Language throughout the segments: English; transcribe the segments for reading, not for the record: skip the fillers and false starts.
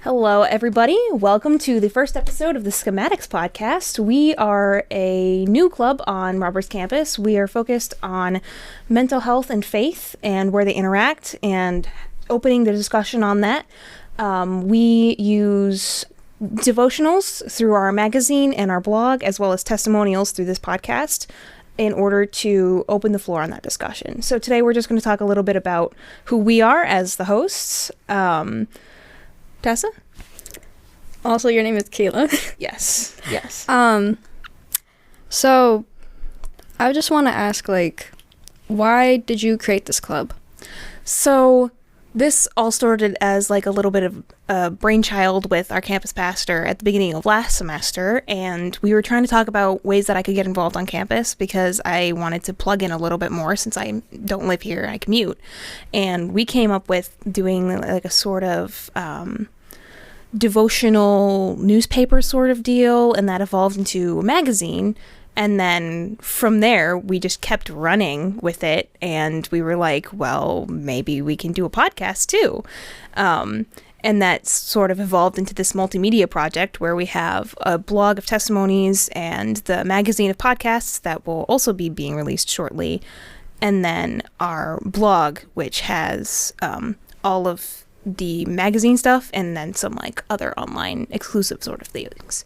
Hello, everybody. Welcome to the first episode of the SCHEMAtics podcast. We are a new club on Roberts campus. We are focused on mental health and faith and where they interact and opening the discussion on that. We use devotionals through our magazine and our blog, as well as testimonials through this podcast in order to open the floor on that discussion. So today we're just going to talk a little bit about who we are as the hosts. Tessa? Also, your name is Kayla. Yes. So I just want to ask, why did you create this club? So this all started as a little bit of a brainchild with our campus pastor at the beginning of last semester, and we were trying to talk about ways that I could get involved on campus because I wanted to plug in a little bit more since I don't live here and I commute. And we came up with doing a sort of devotional newspaper sort of deal, and that evolved into a magazine. And then from there, we just kept running with it, and we were like, well, maybe we can do a podcast too. And that sort of evolved into this multimedia project where we have a blog of testimonies and the magazine of podcasts that will also be being released shortly. And then our blog, which has all of the magazine stuff and then some other online exclusive sort of things.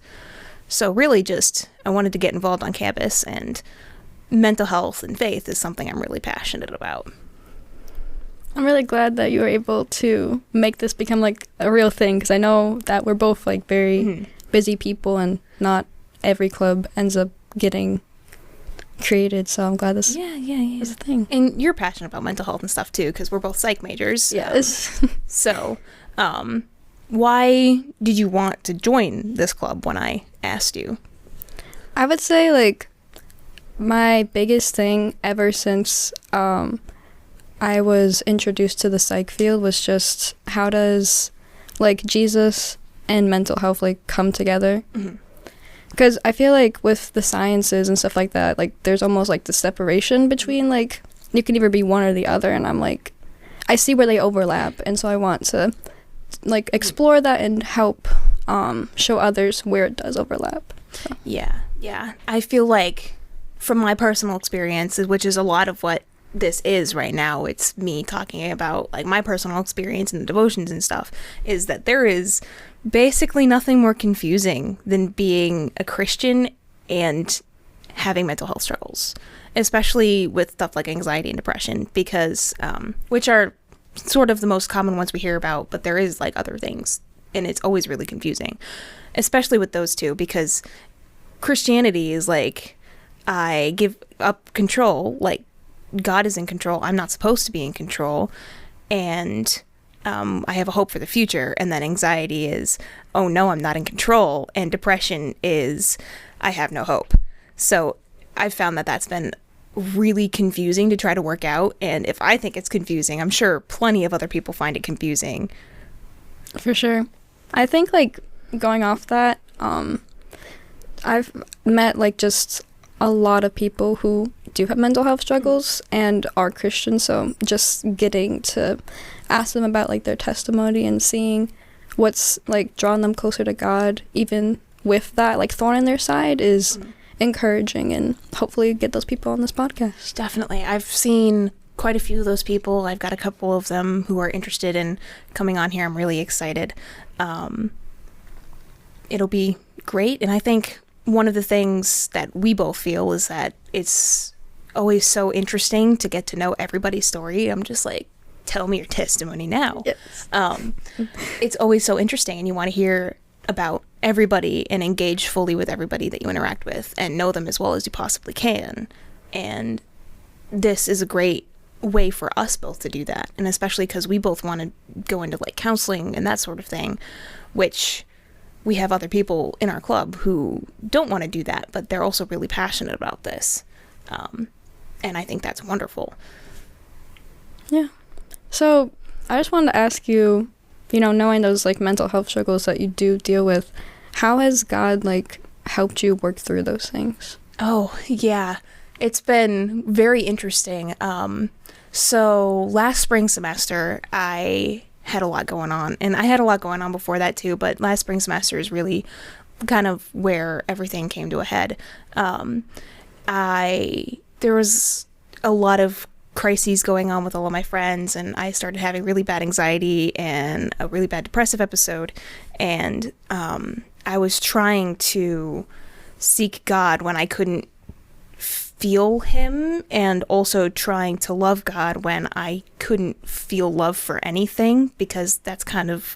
So really just, I wanted to get involved on campus, and mental health and faith is something I'm really passionate about. I'm really glad that you were able to make this become a real thing, because I know that we're both very busy people and not every club ends up getting created, so I'm glad this is a thing. And you're passionate about mental health and stuff too, because we're both psych majors. Yes. So, why did you want to join this club when I asked you? I would say my biggest thing ever since I was introduced to the psych field was just how does Jesus and mental health come together. Because I feel with the sciences and stuff like that, there's almost the separation between you can either be one or the other, and I'm I see where they overlap, and so I want to explore that and help show others where it does overlap. So. Yeah. I feel from my personal experience, which is a lot of what this is right now, it's me talking about my personal experience in the devotions and stuff, is that there is basically nothing more confusing than being a Christian and having mental health struggles, especially with stuff like anxiety and depression, because which are sort of the most common ones we hear about, but there is other things, and it's always really confusing, especially with those two, because Christianity is I give up control, God is in control, I'm not supposed to be in control, and I have a hope for the future. And then anxiety is, oh no, I'm not in control, and depression is, I have no hope. So I've found that that's been really confusing to try to work out, and if I think it's confusing, I'm sure plenty of other people find it confusing. For sure. I think going off that, I've met just a lot of people who do have mental health struggles and are Christian, so just getting to ask them about their testimony and seeing what's drawing them closer to God, even with that thorn in their side, is encouraging, and hopefully get those people on this podcast. Definitely. I've seen quite a few of those people. I've got a couple of them who are interested in coming on here. I'm really excited. It'll be great, and I think one of the things that we both feel is that it's always so interesting to get to know everybody's story. I'm just tell me your testimony now. Yes. It's always so interesting, and you want to hear about everybody and engage fully with everybody that you interact with and know them as well as you possibly can. And this is a great way for us both to do that, and especially because we both want to go into counseling and that sort of thing, which we have other people in our club who don't want to do that, but they're also really passionate about this. And I think that's wonderful. Yeah. So I just wanted to ask you, knowing those mental health struggles that you do deal with, how has God helped you work through those things? Oh, yeah. It's been very interesting. So last spring semester, I had a lot going on, and I had a lot going on before that too, but last spring semester is really kind of where everything came to a head. There was a lot of crises going on with all of my friends, and I started having really bad anxiety and a really bad depressive episode, and I was trying to seek God when I couldn't feel him, and also trying to love God when I couldn't feel love for anything, because that's kind of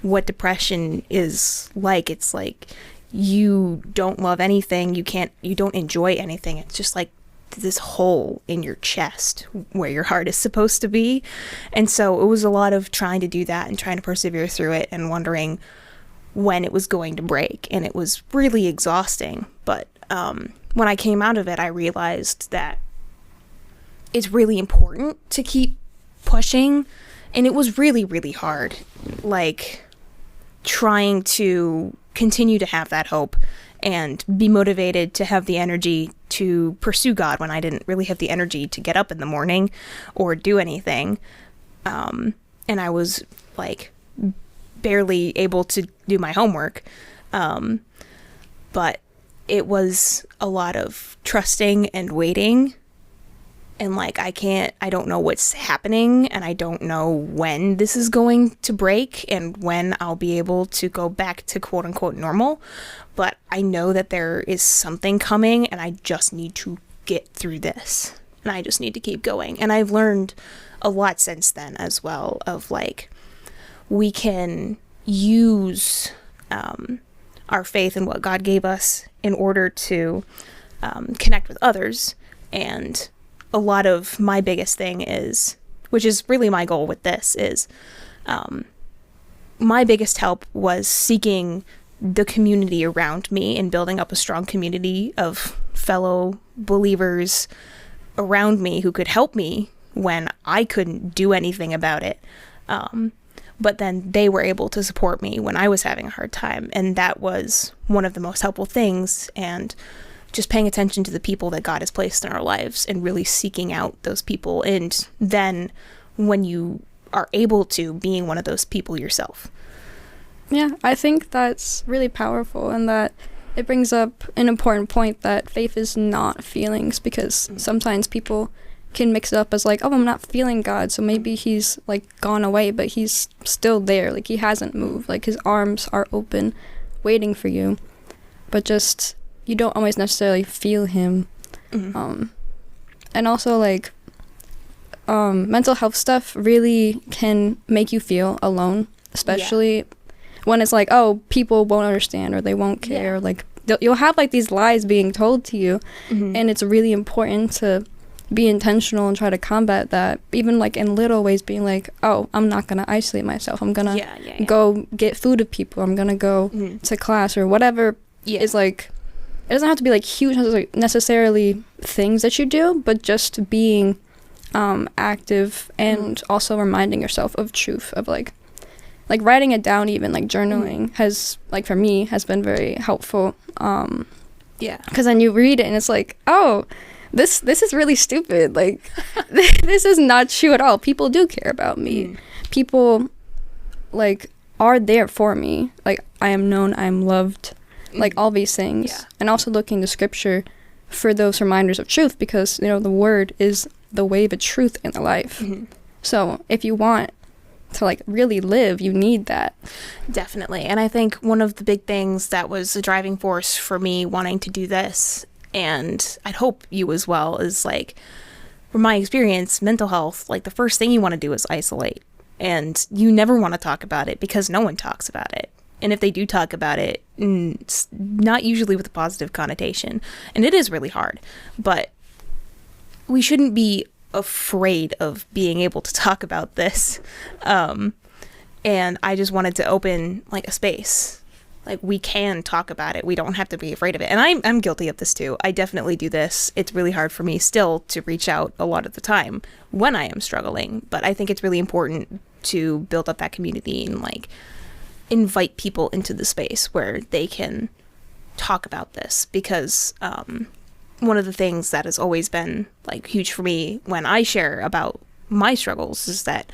what depression is like. It's like you don't love anything, you don't enjoy anything. It's just like this hole in your chest where your heart is supposed to be. And so it was a lot of trying to do that and trying to persevere through it and wondering when it was going to break, and it was really exhausting. But when I came out of it, I realized that it's really important to keep pushing, and it was really, really hard, like trying to continue to have that hope and be motivated to have the energy to pursue God when I didn't really have the energy to get up in the morning or do anything. And I was like barely able to do my homework. But it was a lot of trusting and waiting. And like, I don't know what's happening, and I don't know when this is going to break and when I'll be able to go back to quote unquote normal. But I know that there is something coming, and I just need to get through this, and I just need to keep going. And I've learned a lot since then as well, of like, we can use our faith and what God gave us in order to connect with others. And a lot of my biggest thing is, which is really my goal with this, is my biggest help was seeking the community around me and building up a strong community of fellow believers around me who could help me when I couldn't do anything about it. But then they were able to support me when I was having a hard time. And that was one of the most helpful things. And just paying attention to the people that God has placed in our lives and really seeking out those people. And then when you are able to, being one of those people yourself. Yeah, I think that's really powerful, and that it brings up an important point that faith is not feelings, because sometimes people can mix it up as like, oh, I'm not feeling God, so maybe he's like gone away, but he's still there, like he hasn't moved, like his arms are open waiting for you, but just you don't always necessarily feel him. And also like mental health stuff really can make you feel alone, especially when it's like, oh, people won't understand or they won't care. Like you'll have like these lies being told to you, and it's really important to be intentional and try to combat that, even like in little ways, being like, oh, I'm not gonna isolate myself, I'm gonna go get food with people, I'm gonna go to class or whatever. Is like, it doesn't have to be like huge necessarily things that you do, but just being active and also reminding yourself of truth, of like writing it down, even like journaling has, like for me, has been very helpful. Because then you read it and it's like, oh, this is really stupid, like this is not true at all. People do care about me. People like are there for me, like I am known, I am loved, like all these things. And also looking to scripture for those reminders of truth, because you know the word is the way of truth in the life. So if you want to like really live, you need that. Definitely. And I think one of the big things that was a driving force for me wanting to do this, and I'd hope you as well, is like, from my experience, mental health, like the first thing you want to do is isolate, and you never want to talk about it because no one talks about it. And if they do talk about it, it's not usually with a positive connotation, and it is really hard. But we shouldn't be afraid of being able to talk about this. And I just wanted to open like a space. Like, we can talk about it. We don't have to be afraid of it. And I'm guilty of this too. I definitely do this. It's really hard for me still to reach out a lot of the time when I am struggling. But I think it's really important to build up that community and like invite people into the space where they can talk about this. Because one of the things that has always been like huge for me when I share about my struggles is that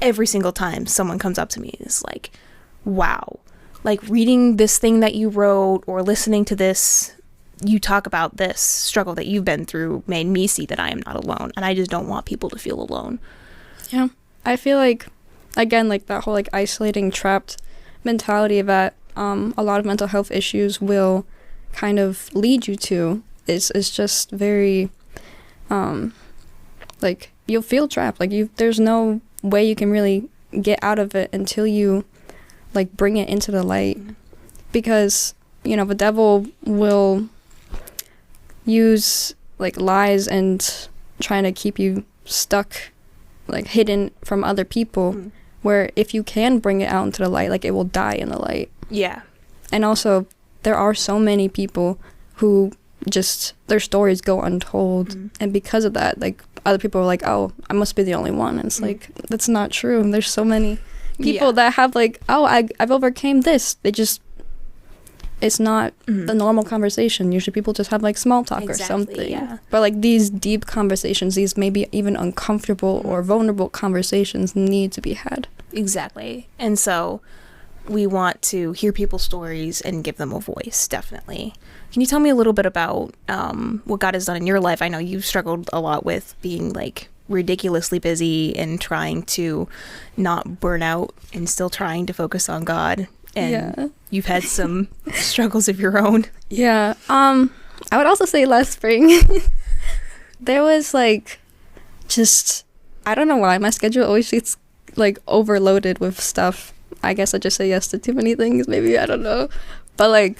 every single time someone comes up to me is like, wow, like reading this thing that you wrote or listening to this, you talk about this struggle that you've been through made me see that I am not alone. And I just don't want people to feel alone. Yeah. I feel like, again, like that whole like isolating, trapped mentality that a lot of mental health issues will kind of lead you to is just very, like, you'll feel trapped. Like, there's no way you can really get out of it until you, like, bring it into the light. Because, you know, the devil will use, like, lies and trying to keep you stuck, like, hidden from other people, where if you can bring it out into the light, like, it will die in the light. Yeah. And also, there are so many people who just, their stories go untold. And because of that, like, other people are like, oh, I must be the only one. And it's like, that's not true. There's so many people that have like, oh, I've overcame this. They just, it's not the normal conversation. Usually people just have like small talk or something. Yeah. But like these deep conversations, these maybe even uncomfortable or vulnerable conversations need to be had. Exactly. And so we want to hear people's stories and give them a voice, definitely. Can you tell me a little bit about what God has done in your life? I know you've struggled a lot with being like ridiculously busy and trying to not burn out and still trying to focus on God. And you've had some struggles of your own. Yeah. I would also say last spring, there was like just, I don't know why, my schedule always gets like overloaded with stuff. I guess I just say yes to too many things, maybe, I don't know. But like,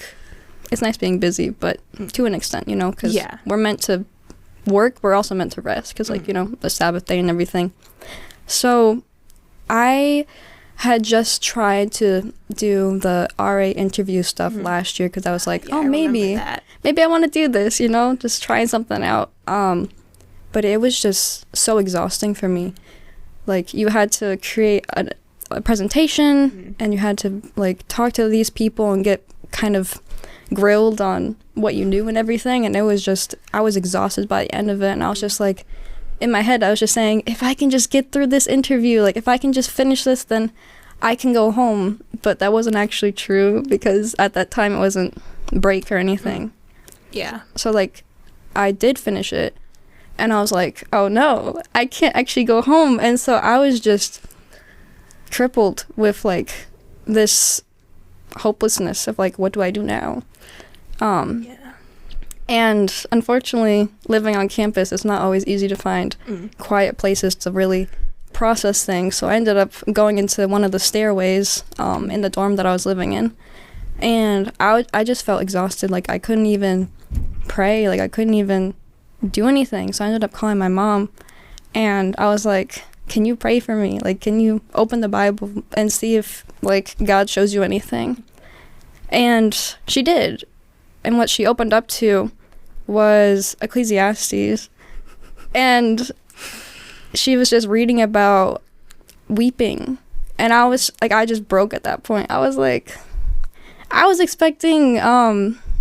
it's nice being busy, but to an extent, you know, because we're meant to work, we're also meant to rest, because like, you know, the Sabbath day and everything. So I had just tried to do the RA interview stuff last year, because I was like, maybe I want to do this, you know, just trying something out. But it was just so exhausting for me. Like, you had to create a presentation, and you had to like talk to these people and get kind of grilled on what you knew and everything, and it was just, I was exhausted by the end of it, and I was just like, in my head I was just saying, if I can just get through this interview, like if I can just finish this, then I can go home. But that wasn't actually true, because at that time it wasn't break or anything. So like, I did finish it, and I was like, oh no, I can't actually go home. And so I was just crippled with like this hopelessness of like, what do I do now? And unfortunately, living on campus, it's not always easy to find quiet places to really process things. So I ended up going into one of the stairways in the dorm that I was living in, and I just felt exhausted. Like, I couldn't even pray, like I couldn't even do anything. So I ended up calling my mom, and I was like, can you pray for me? Like, can you open the Bible and see if like God shows you anything? And she did. And what she opened up to was Ecclesiastes. And she was just reading about weeping. And I was like, I just broke at that point. I was like, I was expecting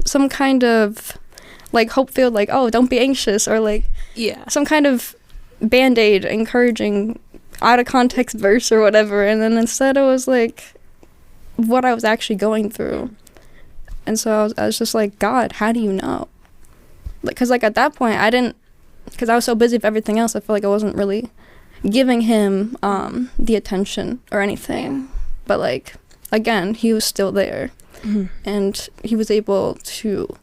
some kind of like hope-filled, like, oh, don't be anxious, or like some kind of Band-Aid encouraging out of context verse or whatever. And then instead it was like what I was actually going through. And so I was just like, God, how do you know? Like, because like at that point I didn't, because I was so busy with everything else, I feel like I wasn't really giving him the attention or anything. But like, again, he was still there, and he was able to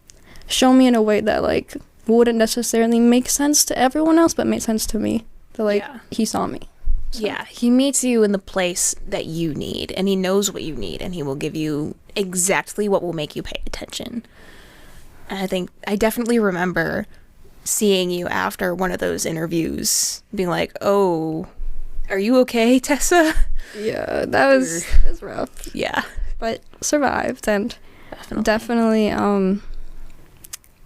show me in a way that like wouldn't necessarily make sense to everyone else, but made sense to me. That like he saw me. So. Yeah, he meets you in the place that you need, and he knows what you need, and he will give you exactly what will make you pay attention. And I think I definitely remember seeing you after one of those interviews, being like, "Oh, are you okay, Tessa?" Yeah, that was rough. Yeah, but survived, and definitely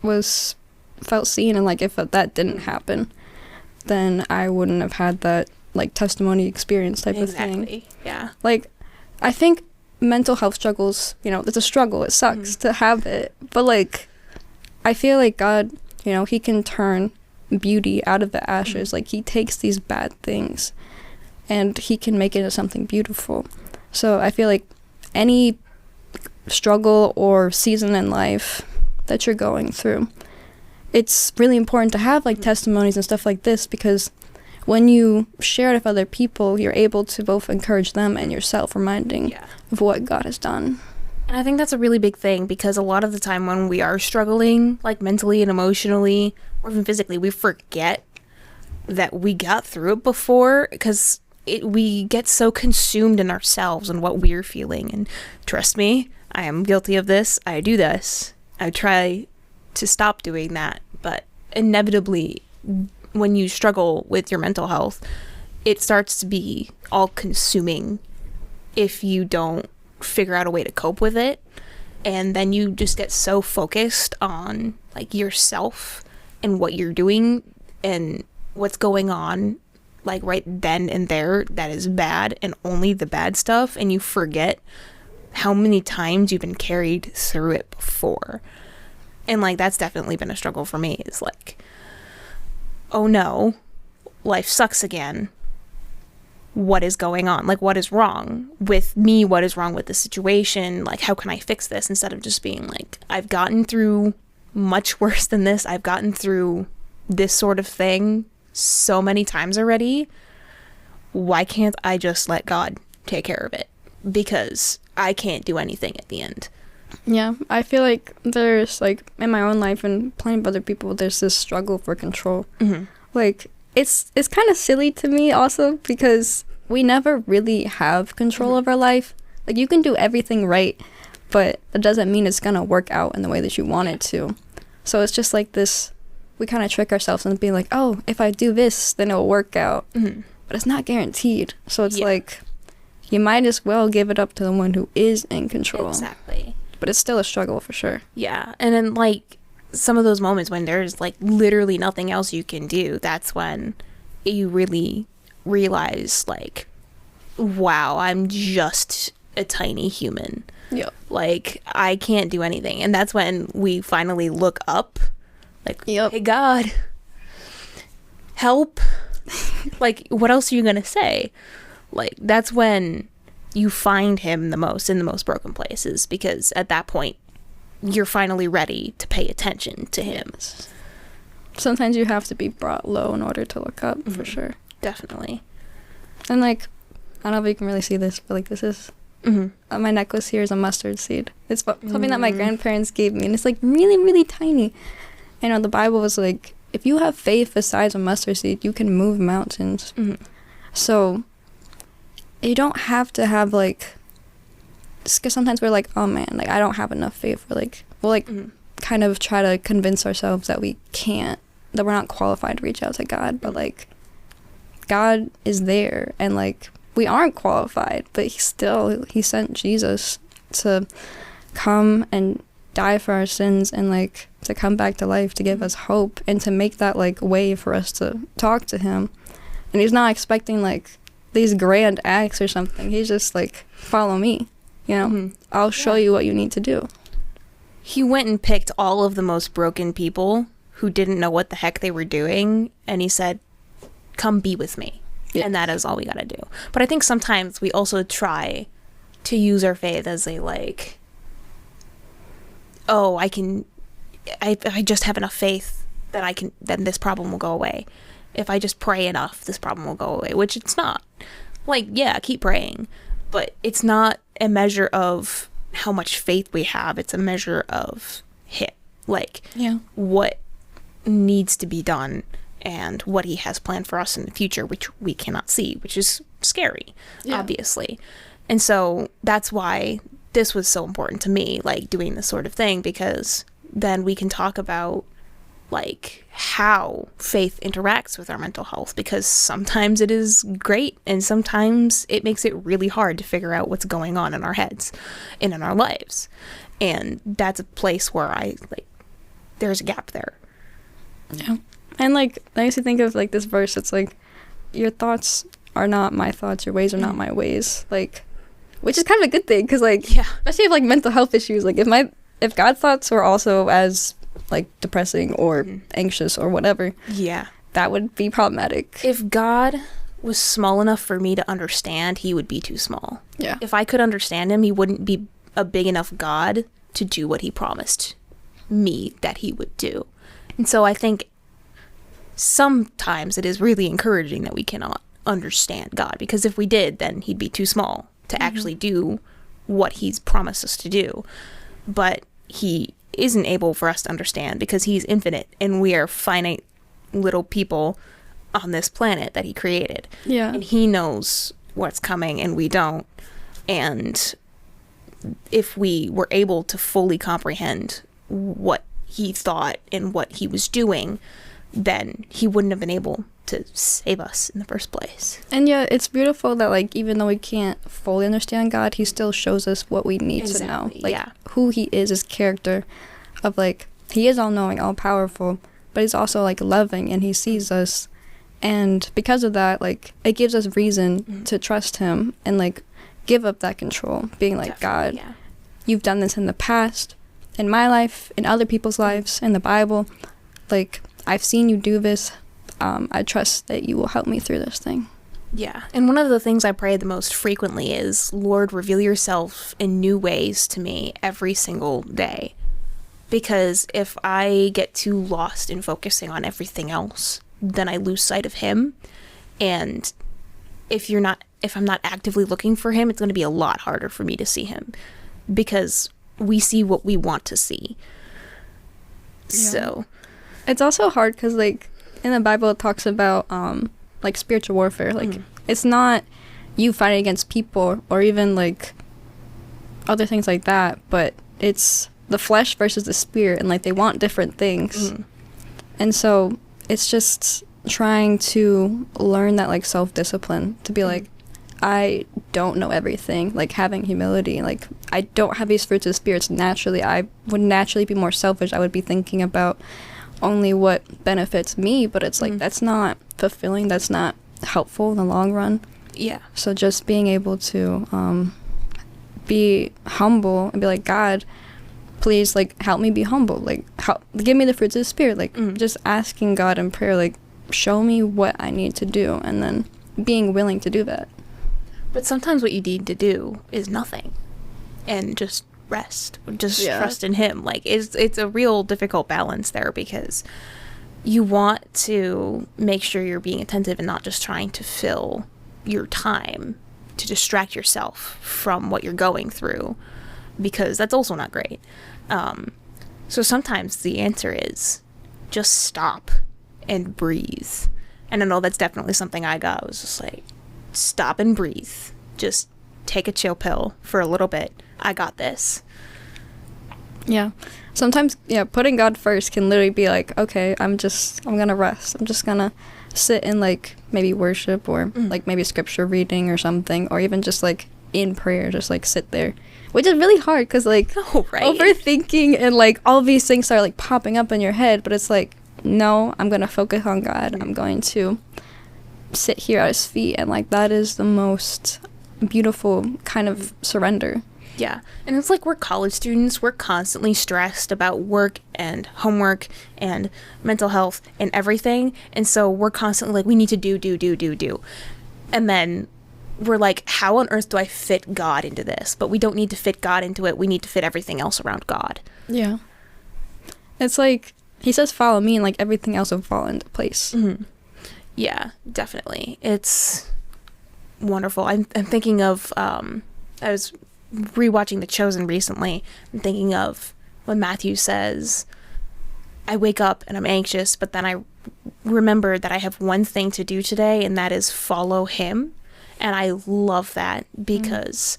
was felt seen. And like, if that didn't happen, then I wouldn't have had that like testimony experience type of thing. Yeah. Like, I think mental health struggles, you know, it's a struggle. It sucks to have it. But like, I feel like God, you know, he can turn beauty out of the ashes. Like, he takes these bad things and he can make it into something beautiful. So I feel like any struggle or season in life that you're going through, it's really important to have like testimonies and stuff like this, because when you share it with other people, you're able to both encourage them and yourself, reminding of what God has done. And I think that's a really big thing, because a lot of the time when we are struggling, like mentally and emotionally, or even physically, we forget that we got through it before, because we get so consumed in ourselves and what we're feeling. And trust me, I am guilty of this. I do this. I try to stop doing that. But inevitably, when you struggle with your mental health, it starts to be all consuming if you don't figure out a way to cope with it. And then you just get so focused on like yourself and what you're doing and what's going on like right then and there that is bad, and only the bad stuff, and you forget how many times you've been carried through it before. And like that's definitely been a struggle for me, is like, oh no, life sucks again. What is going on? Like, what is wrong with me? What is wrong with the situation? Like, how can I fix this? Instead of just being like, I've gotten through much worse than this. I've gotten through this sort of thing so many times already. Why can't I just let God take care of it? Because I can't do anything at the end. Yeah, I feel like there's like in my own life and plenty of other people, there's this struggle for control. Mm-hmm. Like it's kind of silly to me also, because we never really have control of our life. Like you can do everything right, but it doesn't mean it's gonna work out in the way that you want it to. So it's just like this, we kind of trick ourselves into being like, oh, if I do this, then it'll work out. Mm-hmm. But it's not guaranteed. So it's like, you might as well give it up to the one who is in control. Exactly. But it's still a struggle for sure. Yeah. And then like some of those moments when there's like literally nothing else you can do, that's when you really realize like, wow, I'm just a tiny human. Yep. Like I can't do anything. And that's when we finally look up, like, hey God, help. Like what else are you gonna say? Like that's when you find him the most in the most broken places, because at that point you're finally ready to pay attention to him. Yes. Sometimes you have to be brought low in order to look up. Mm-hmm. For sure. Definitely. And like, I don't know if you can really see this, but like this is my necklace here is a mustard seed. It's something that my grandparents gave me, and it's like really, really tiny. You know, the Bible was like, if you have faith the size of a mustard seed, you can move mountains. Mm-hmm. So you don't have to have like, because sometimes we're like, oh man, like I don't have enough faith. Or like we'll like kind of try to convince ourselves that we can't, that we're not qualified to reach out to God. But like God is there, and like we aren't qualified, but he sent Jesus to come and die for our sins, and like to come back to life, to give us hope, and to make that like way for us to talk to him. And he's not expecting like these grand acts or something. He's just like, follow me, you know. I'll show you what you need to do. He went and picked all of the most broken people who didn't know what the heck they were doing, and he said, come be with me. And that is all we gotta do. But I think sometimes we also try to use our faith as a like, oh, I just have enough faith that then this problem will go away. If I just pray enough, this problem will go away, which it's not. Like, yeah, keep praying, but it's not a measure of how much faith we have. It's a measure of what needs to be done and what he has planned for us in the future, which we cannot see, which is scary, obviously. And so that's why this was so important to me, like doing this sort of thing, because then we can talk about like how faith interacts with our mental health, because sometimes it is great and sometimes it makes it really hard to figure out what's going on in our heads and in our lives. And that's a place where there's a gap there. Yeah. And like I used to think of like this verse, it's like, your thoughts are not my thoughts, your ways are not my ways, like, which is kind of a good thing, because like, especially if like mental health issues, like if God's thoughts were also as like depressing or anxious or whatever, that would be problematic. If God was small enough for me to understand, he would be too small. Yeah. If I could understand him, he wouldn't be a big enough God to do what he promised me that he would do. And so I think sometimes it is really encouraging that we cannot understand God, because if we did, then he'd be too small to actually do what he's promised us to do. But he isn't able for us to understand because he's infinite and we are finite little people on this planet that he created. Yeah. And he knows what's coming and we don't. And if we were able to fully comprehend what he thought and what he was doing, then he wouldn't have been able to save us in the first place. And yeah, it's beautiful that, like, even though we can't fully understand God, he still shows us what we need to know. Like, who he is, his character of, like, he is all-knowing, all-powerful, but he's also, like, loving, and he sees us. And because of that, like, it gives us reason to trust him and, like, give up that control, being like, God, you've done this in the past, in my life, in other people's lives, in the Bible. Like, I've seen you do this. I trust that you will help me through this thing. Yeah. And one of the things I pray the most frequently is, Lord, reveal yourself in new ways to me every single day. Because if I get too lost in focusing on everything else, then I lose sight of him. And if I'm not actively looking for him, it's going to be a lot harder for me to see him, because we see what we want to see. Yeah. So it's also hard because, like, in the Bible it talks about like spiritual warfare. Like, it's not you fighting against people or even like other things like that, but it's the flesh versus the spirit, and like they want different things. And so it's just trying to learn that, like, self-discipline to be like, I don't know everything, like having humility, like I don't have these fruits of the spirits naturally. I would naturally be more selfish. I would be thinking about only what benefits me, but it's like that's not fulfilling, that's not helpful in the long run. Yeah. So just being able to be humble and be like, God, please, like, help me be humble, like give me the fruits of the spirit, like just asking God in prayer, like, show me what I need to do, and then being willing to do that. But sometimes what you need to do is nothing and just rest, just trust in him. Like, it's a real difficult balance there, because you want to make sure you're being attentive and not just trying to fill your time to distract yourself from what you're going through, because that's also not great. So sometimes the answer is just stop and breathe. And I know that's definitely something I got. I was just like, stop and breathe. Just take a chill pill for a little bit. I got this. Yeah. Sometimes, putting God first can literally be like, okay, I'm gonna rest. I'm just gonna sit in, like, maybe worship or like maybe scripture reading or something, or even just like in prayer, just like sit there, which is really hard because, like, overthinking and like all these things are like popping up in your head, but it's like, no, I'm gonna focus on God. I'm going to sit here at his feet, and like that is the most beautiful kind of surrender. Yeah. And it's like, we're college students, we're constantly stressed about work and homework and mental health and everything, and so we're constantly like, we need to do, and then we're like, how on earth do I fit God into this? But we don't need to fit God into it, we need to fit everything else around God. Yeah. It's like, he says follow me, and like everything else will fall into place. Yeah, definitely. It's wonderful. I'm thinking of, I was rewatching The Chosen recently, and thinking of when Matthew says, I wake up and I'm anxious, but then I remember that I have one thing to do today, and that is follow him. And I love that, because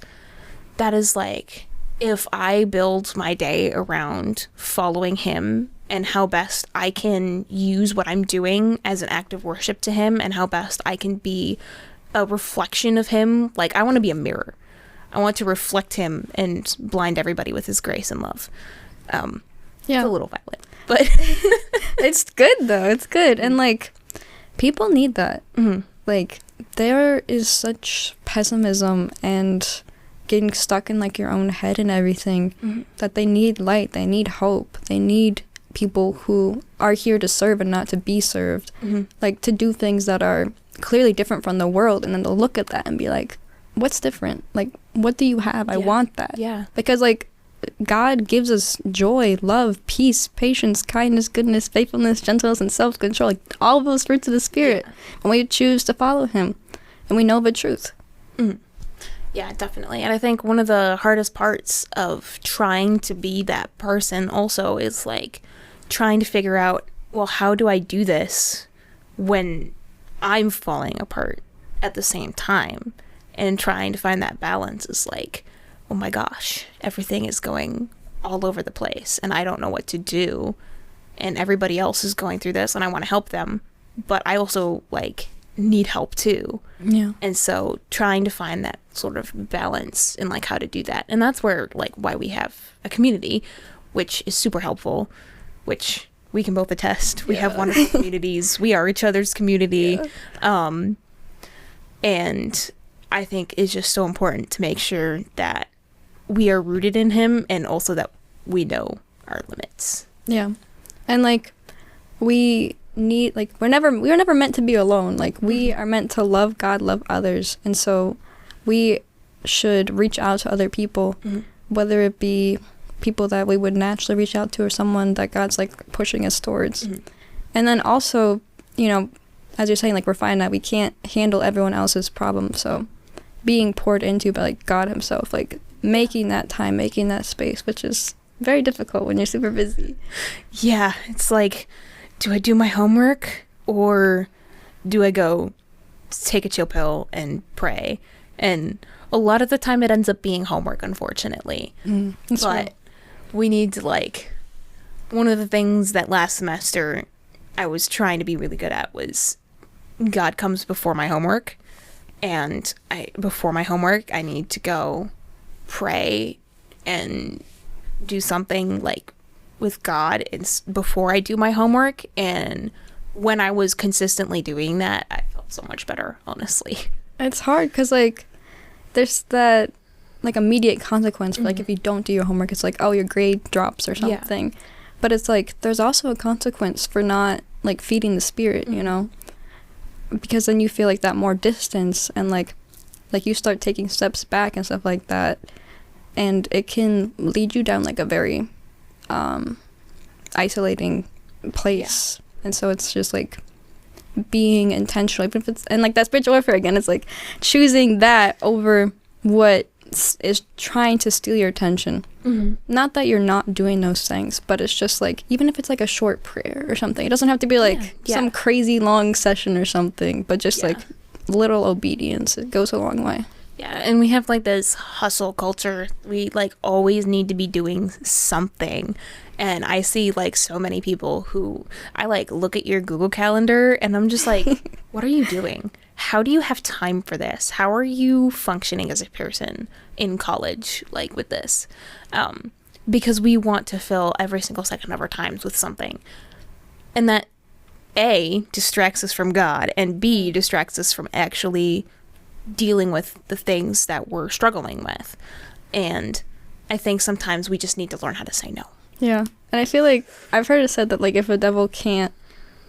that is like, if I build my day around following him and how best I can use what I'm doing as an act of worship to him, and how best I can be a reflection of him. Like, I want to be a mirror. I want to reflect him and blind everybody with his grace and love. It's a little violent, but it's good though. It's good. And like, people need that. Like, there is such pessimism and getting stuck in like your own head and everything, that they need light, they need hope, they need people who are here to serve and not to be served, like to do things that are clearly different from the world, and then they'll look at that and be like, what's different? Like, what do you have? I want that. Yeah. Because, like, God gives us joy, love, peace, patience, kindness, goodness, faithfulness, gentleness, and self-control. Like, all of those fruits of the Spirit. Yeah. When we choose to follow him and we know the truth. Mm. Yeah, definitely. And I think one of the hardest parts of trying to be that person also is, like, trying to figure out, well, how do I do this when I'm falling apart at the same time? And trying to find that balance is like, oh my gosh, everything is going all over the place and I don't know what to do. And everybody else is going through this and I want to help them. But I also, like, need help too. Yeah. And so trying to find that sort of balance and, like, how to do that. And that's where, like, why we have a community, which is super helpful, which we can both attest. We have wonderful communities. We are each other's community. Yeah. And I think it's just so important to make sure that we are rooted in him and also that we know our limits. Yeah. And, like, we need, like, we were never meant to be alone. Like, we are meant to love God, love others. And so we should reach out to other people, whether it be people that we would naturally reach out to or someone that God's, like, pushing us towards. And then also, you know, as you're saying, like, we're finding that we can't handle everyone else's problem. So being poured into by, like, God himself, like, making that time, making that space, which is very difficult when you're super busy. Yeah, it's like, do I do my homework or do I go take a chill pill and pray? And a lot of the time it ends up being homework, unfortunately. But we need to, like, one of the things that last semester I was trying to be really good at was God comes before my homework. And before my homework, I need to go pray and do something, like, with God before I do my homework. And when I was consistently doing that, I felt so much better, honestly. It's hard because, like, there's that, like, immediate consequence for, like, if you don't do your homework, it's like, oh, your grade drops or something. Yeah. But it's like, there's also a consequence for not, like, feeding the Spirit, you know? Because then you feel, like, that more distance and, like you start taking steps back and stuff like that. And it can lead you down, like, a very isolating place. Yeah. And so it's just, like, being intentional. Even if it's, and, like, that spiritual warfare again, it's, like, choosing that over what is trying to steal your attention. Not that you're not doing those things, but it's just, like, even if it's, like, a short prayer or something, it doesn't have to be, like, some crazy long session or something, but just like little obedience, it goes a long way. Yeah, and we have, like, this hustle culture. We, like, always need to be doing something. And I see, like, so many people who I, like, look at your Google Calendar and I'm just like, what are you doing? How do you have time for this? How are you functioning as a person in college, like, with this? Because we want to fill every single second of our times with something. And that, A, distracts us from God, and B, distracts us from actually dealing with the things that we're struggling with. And I think sometimes we just need to learn how to say no. Yeah. And I feel like I've heard it said that, like, if the devil can't,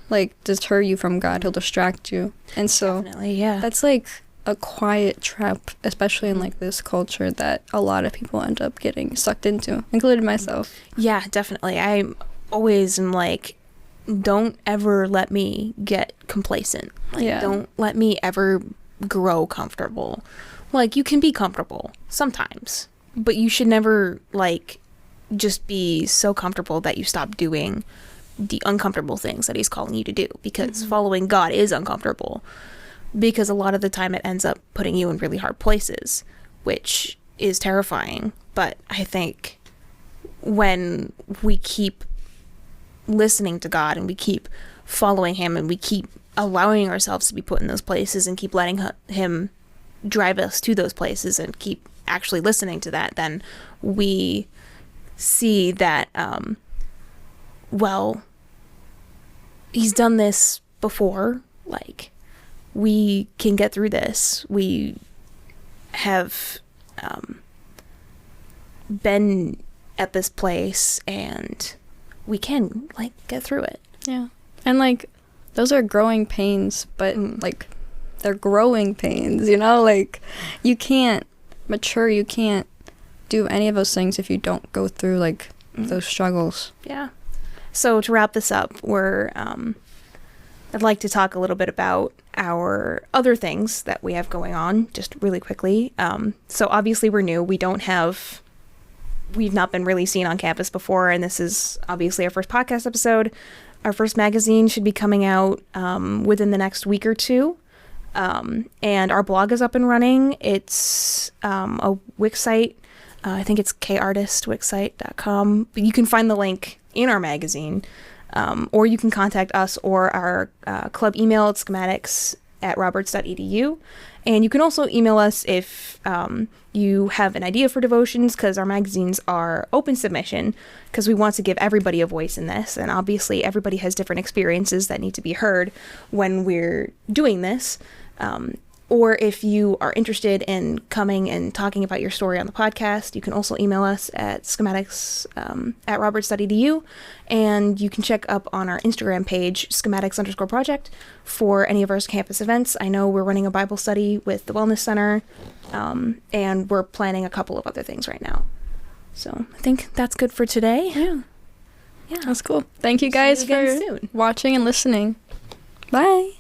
like, deter you from God, he'll distract you. And so definitely, yeah, that's, like, a quiet trap, especially in, like, this culture that a lot of people end up getting sucked into, including myself. Yeah, definitely. I always am like, don't ever let me get complacent. Like, don't let me ever grow comfortable. Like, you can be comfortable sometimes, but you should never, like, just be so comfortable that you stop doing the uncomfortable things that he's calling you to do, because following God is uncomfortable, because a lot of the time it ends up putting you in really hard places, which is terrifying. But I think when we keep listening to God and we keep following him and we keep allowing ourselves to be put in those places and keep letting him drive us to those places and keep actually listening to that, then we see that, well, he's done this before. Like, we can get through this. We have been at this place and we can, like, get through it. Yeah. And, like, those are growing pains, but like, they're growing pains, you know? Like, you can't mature, you can't do any of those things if you don't go through, like, those struggles. Yeah. So to wrap this up, I'd like to talk a little bit about our other things that we have going on, just really quickly. So obviously we're new. We've not been really seen on campus before, and this is obviously our first podcast episode. Our first magazine should be coming out within the next week or two. And our blog is up and running. It's a Wix site. I think it's kartistwixsite.com. But you can find the link in our magazine. Or you can contact us or our club email at SCHEMAtics@roberts.edu. And you can also email us if you have an idea for devotions, because our magazines are open submission, because we want to give everybody a voice in this. And obviously everybody has different experiences that need to be heard when we're doing this. Or if you are interested in coming and talking about your story on the podcast, you can also email us at schematics@roberts.edu, and you can check up on our Instagram page, schematics_project, for any of our campus events. I know we're running a Bible study with the Wellness Center, and we're planning a couple of other things right now. So I think that's good for today. Yeah. That's cool. Thank you guys for watching and listening. Bye.